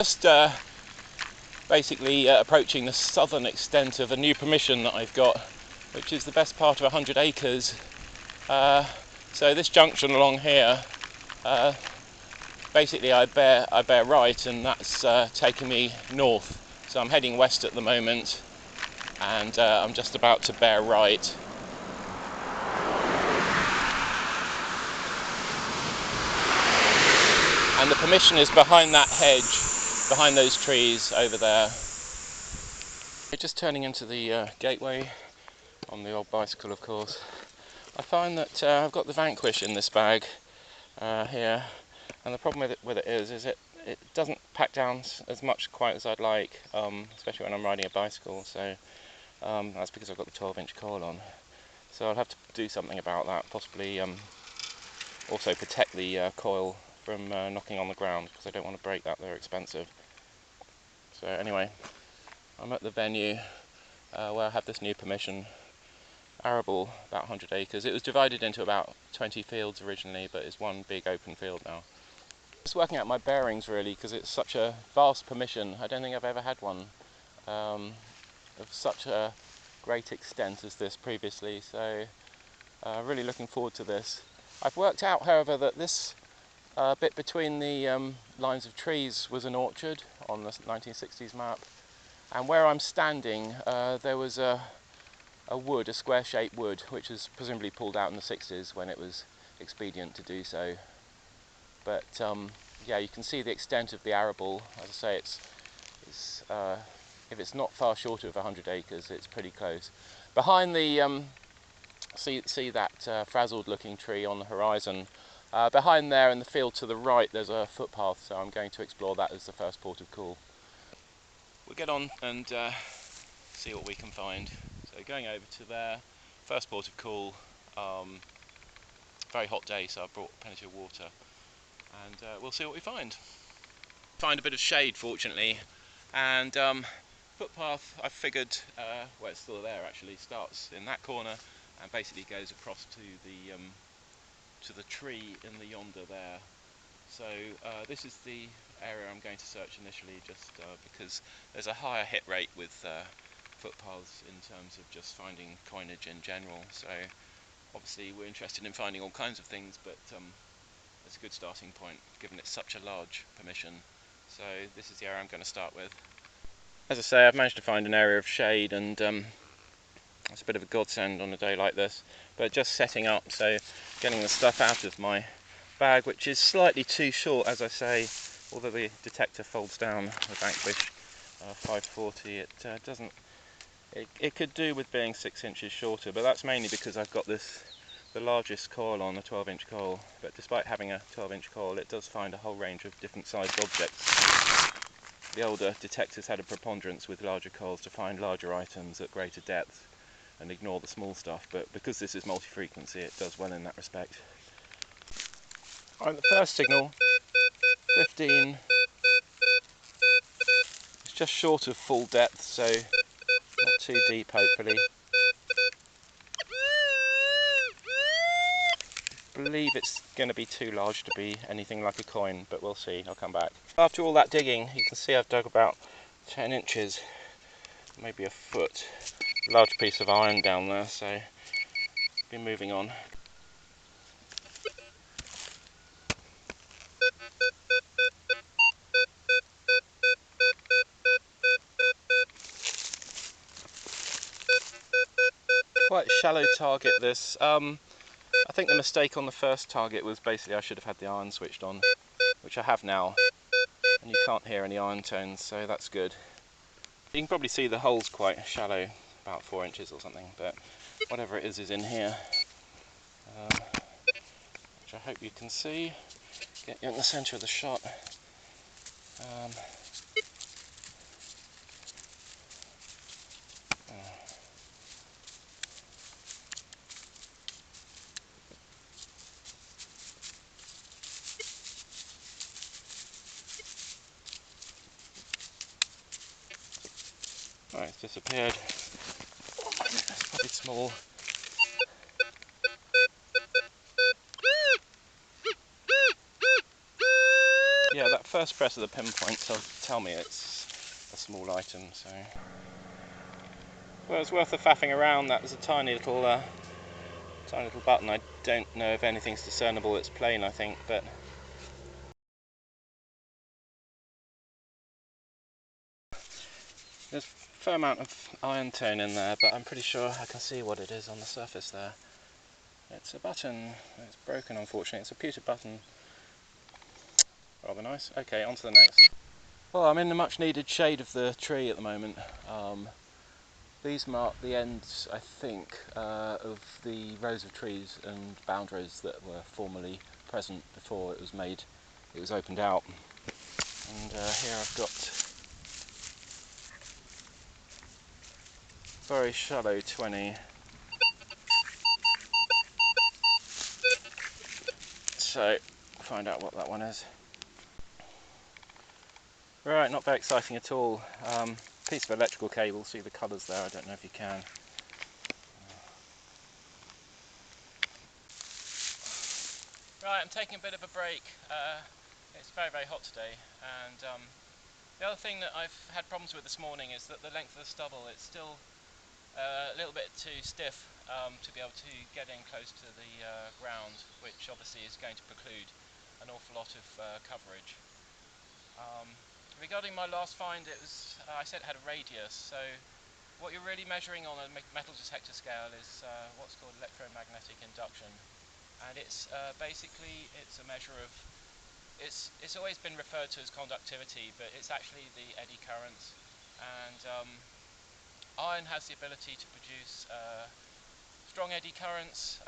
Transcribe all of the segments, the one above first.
Just basically approaching the southern extent of a new permission that I've got, which is the best part of 100 acres. So this junction along here, basically I bear right, and that's taking me north. So I'm heading west at the moment, and I'm just about to bear right. And the permission is behind that hedge, behind those trees over there. We're just turning into the gateway on the old bicycle, of course. I find that I've got the Vanquish in this bag here, and the problem with it is it doesn't pack down as much quite as I'd like, especially when I'm riding a bicycle. So that's because I've got the 12-inch coil on. So I'll have to do something about that, possibly also protect the coil from knocking on the ground, because I don't want to break that. They're expensive. So anyway, I'm at the venue where I have this new permission, arable, about 100 acres. It was divided into about 20 fields originally, but it's one big open field now. Just working out my bearings really, because it's such a vast permission. I don't think I've ever had one of such a great extent as this previously, so really looking forward to this. I've worked out, however, that this bit between the lines of trees was an orchard on the 1960s map, and where I'm standing there was a square-shaped wood, which was presumably pulled out in the 60s when it was expedient to do so. But yeah, you can see the extent of the arable. As I say, it's if it's not far short of 100 acres, it's pretty close. Behind the see that frazzled-looking tree on the horizon. Behind there in the field to the right, there's a footpath, so I'm going to explore that as the first port of call. We'll get on and see what we can find. So going over to there, first port of call. Very hot day, so I brought plenty of water, and we'll see what we find. Find a bit of shade, fortunately, and footpath, I figured, well, it's still there actually, starts in that corner and basically goes across to the tree in the yonder there. So this is the area I'm going to search initially, just because there's a higher hit rate with footpaths in terms of just finding coinage in general. So obviously we're interested in finding all kinds of things, but it's a good starting point given it's such a large permission. So this is the area I'm going to start with. As I say, I've managed to find an area of shade, and it's a bit of a godsend on a day like this, but just setting up, so getting the stuff out of my bag, which is slightly too short, as I say, although the detector folds down the Vanquish 540, it doesn't. It could do with being 6 inches shorter, but that's mainly because I've got the largest coil on, a 12-inch coil. But despite having a 12-inch coil, it does find a whole range of different sized objects. The older detectors had a preponderance with larger coils to find larger items at greater depth and ignore the small stuff, but because this is multi-frequency, it does well in that respect. Alright, the first signal, 15. It's just short of full depth, so not too deep, hopefully. I believe it's going to be too large to be anything like a coin, but we'll see. I'll come back. After all that digging, you can see I've dug about 10 inches, maybe a foot. Large piece of iron down there, so be moving on. Quite shallow target this. I think the mistake on the first target was basically I should have had the iron switched on, which I have now, and you can't hear any iron tones, so that's good. You can probably see the hole's quite shallow, about 4 inches or something, but whatever it is in here, which I hope you can see. Get you in the centre of the shot. Right, it's disappeared. It's probably small. Yeah, that first press of the pinpoint will tell me it's a small item. So, well, it's worth the faffing around. That was a tiny little button. I don't know if anything's discernible. It's plain, I think, but. There's a fair amount of iron tone in there, but I'm pretty sure I can see what it is on the surface there. It's a button. It's broken, unfortunately. It's a pewter button. Rather nice. Okay, on to the next. Well, I'm in the much needed shade of the tree at the moment. These mark the ends, I think, of the rows of trees and boundaries that were formerly present before it was opened out. And here I've got very shallow 20. So, find out what that one is. Right, not very exciting at all. Piece of electrical cable, see the colours there, I don't know if you can. Right, I'm taking a bit of a break. It's very, very hot today, and the other thing that I've had problems with this morning is that the length of the stubble, it's still a little bit too stiff to be able to get in close to the ground, which obviously is going to preclude an awful lot of coverage. Regarding my last find, I said it had a radius, so what you're really measuring on a metal detector scale is what's called electromagnetic induction, and it's basically a measure of, it's always been referred to as conductivity, but it's actually the eddy currents, and iron has the ability to produce strong eddy currents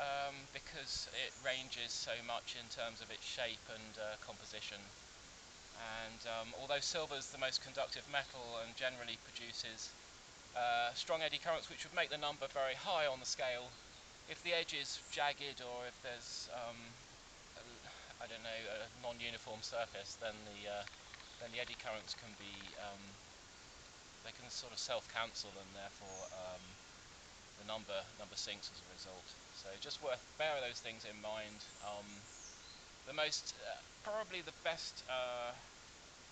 because it ranges so much in terms of its shape and composition. And although silver is the most conductive metal and generally produces strong eddy currents, which would make the number very high on the scale, if the edge is jagged or if there's I don't know, a non-uniform surface, then the eddy currents can be they can sort of self-cancel, and therefore the number sinks as a result. So just worth bear those things in mind. Probably the best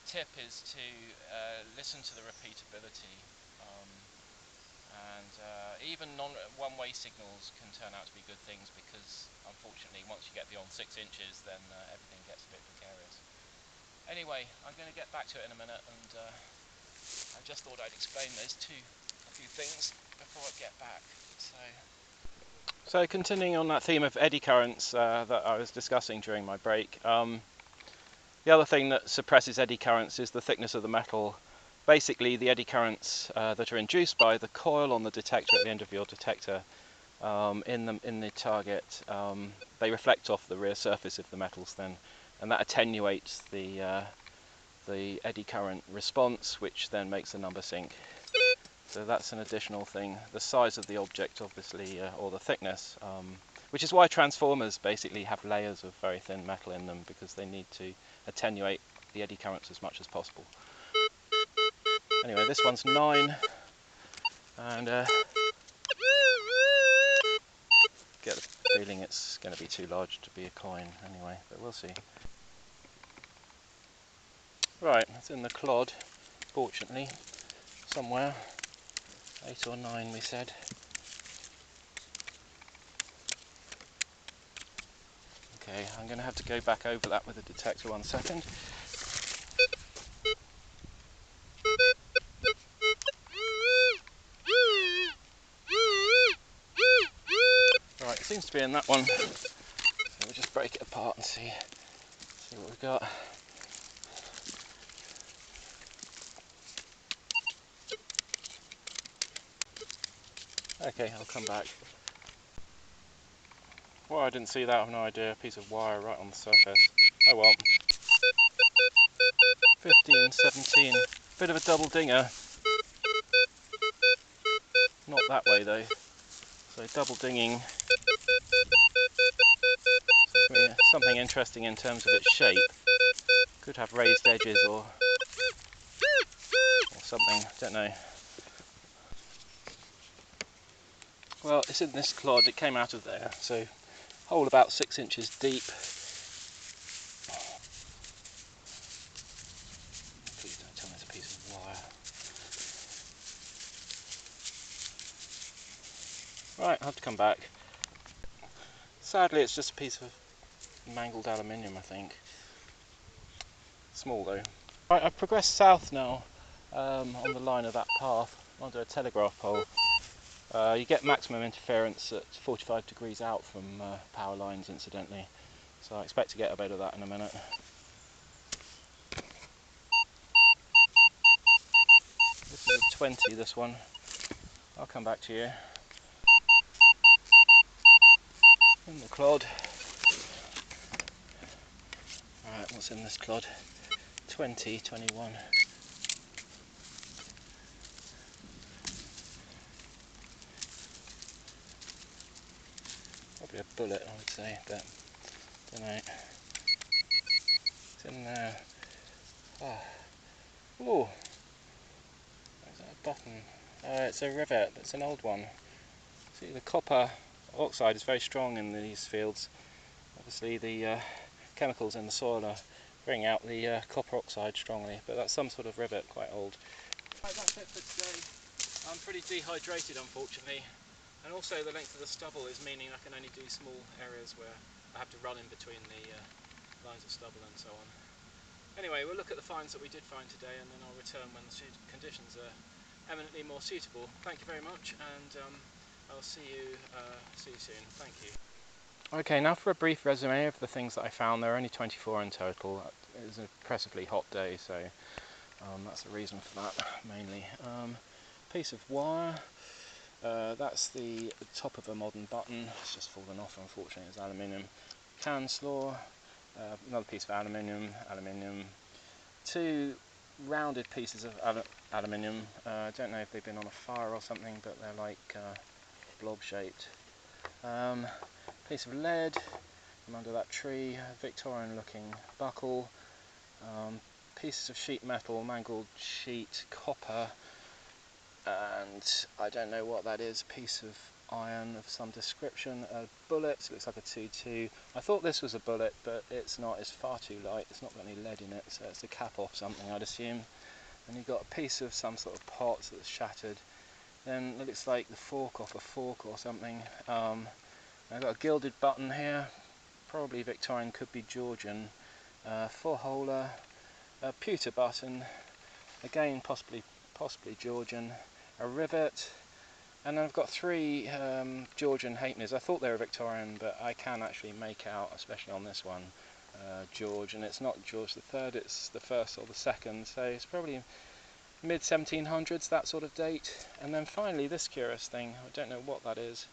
tip is to listen to the repeatability, and even one-way signals can turn out to be good things, because unfortunately once you get beyond 6 inches then everything gets a bit precarious. Anyway, I'm going to get back to it in a minute, and I just thought I'd explain a few things before I get back. So continuing on that theme of eddy currents that I was discussing during my break, the other thing that suppresses eddy currents is the thickness of the metal. Basically, the eddy currents that are induced by the coil on the detector at the end of your detector in the target, they reflect off the rear surface of the metals then, and that attenuates the eddy current response, which then makes the number sink. So that's an additional thing. The size of the object, obviously, or the thickness, which is why transformers basically have layers of very thin metal in them, because they need to attenuate the eddy currents as much as possible. Anyway, this one's 9, and get the feeling it's going to be too large to be a coin anyway, but we'll see. Right, it's in the clod, fortunately, somewhere. 8 or 9 we said. Okay, I'm going to have to go back over that with the detector 1 second. Right, it seems to be in that one. So we'll just break it apart and see what we've got. Okay, I'll come back. Well, I didn't see that, I have no idea. A piece of wire right on the surface. Oh well. 15, 17. Bit of a double dinger. Not that way though. So double dinging. Something interesting in terms of its shape. Could have raised edges or something, don't know. Well, it's in this clod, it came out of there, so hole about 6 inches deep. Right, I'll have to come back. Sadly, it's just a piece of mangled aluminium, I think. Small though. Right, I've progressed south now on the line of that path onto a telegraph pole. You get maximum interference at 45 degrees out from power lines, incidentally, so I expect to get a bit of that in a minute. This is a 20, this one. I'll come back to you. In the clod. Alright, what's in this clod? 20, 21. Probably a bullet, I would say, but don't know. It's in there. Oh, is that a button? It's a rivet. It's an old one. See, the copper oxide is very strong in these fields. Obviously, the chemicals in the soil are bringing out the copper oxide strongly, but that's some sort of rivet, quite old. Right, that's it for today. I'm pretty dehydrated, unfortunately, and also the length of the stubble is meaning I can only do small areas where I have to run in between the lines of stubble and so on. Anyway, we'll look at the finds that we did find today, and then I'll return when the conditions are eminently more suitable. Thank you very much, and I'll see you soon. Thank you. Okay, now for a brief resume of the things that I found. There are only 24 in total. It was an oppressively hot day, so that's the reason for that, mainly. Piece of wire. That's the top of a modern button. It's just fallen off, unfortunately. It's aluminium. Can slaw. Another piece of aluminium. Two rounded pieces of aluminium. I don't know if they've been on a fire or something, but they're like blob shaped. Piece of lead from under that tree, Victorian looking buckle, pieces of sheet metal, mangled sheet, copper, and I don't know what that is, a piece of iron of some description, a bullet, looks like a 2-2. I thought this was a bullet, but it's not, it's far too light, it's not got any lead in it, so it's a cap off something, I'd assume. And you've got a piece of some sort of pot that's shattered. Then it looks like the fork off a fork or something. I've got a gilded button here, probably Victorian, could be Georgian. 4-holer, a pewter button, again possibly Georgian, a rivet, and then I've got 3 Georgian halfpennies. I thought they were Victorian, but I can actually make out, especially on this one, George, and it's not George the Third, it's the first or the second, so it's probably mid 1700s, that sort of date. And then finally this curious thing, I don't know what that is.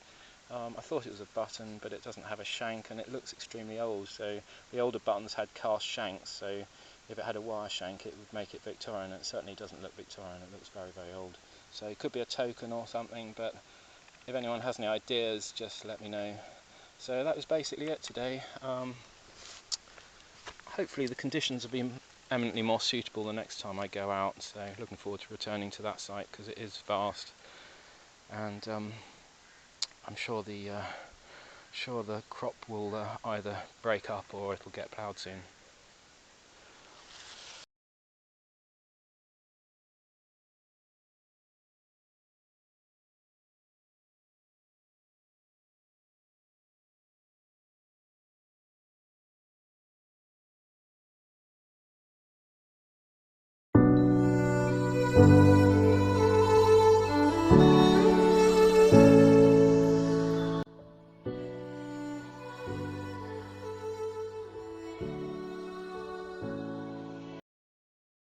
I thought it was a button, but it doesn't have a shank, and it looks extremely old. So the older buttons had cast shanks, so if it had a wire shank it would make it Victorian. It certainly doesn't look Victorian, it looks very, very old. So it could be a token or something, but if anyone has any ideas, just let me know. So that was basically it today. Hopefully the conditions will be eminently more suitable the next time I go out, so looking forward to returning to that site because it is vast, and I'm sure the crop will either break up or it'll get ploughed soon.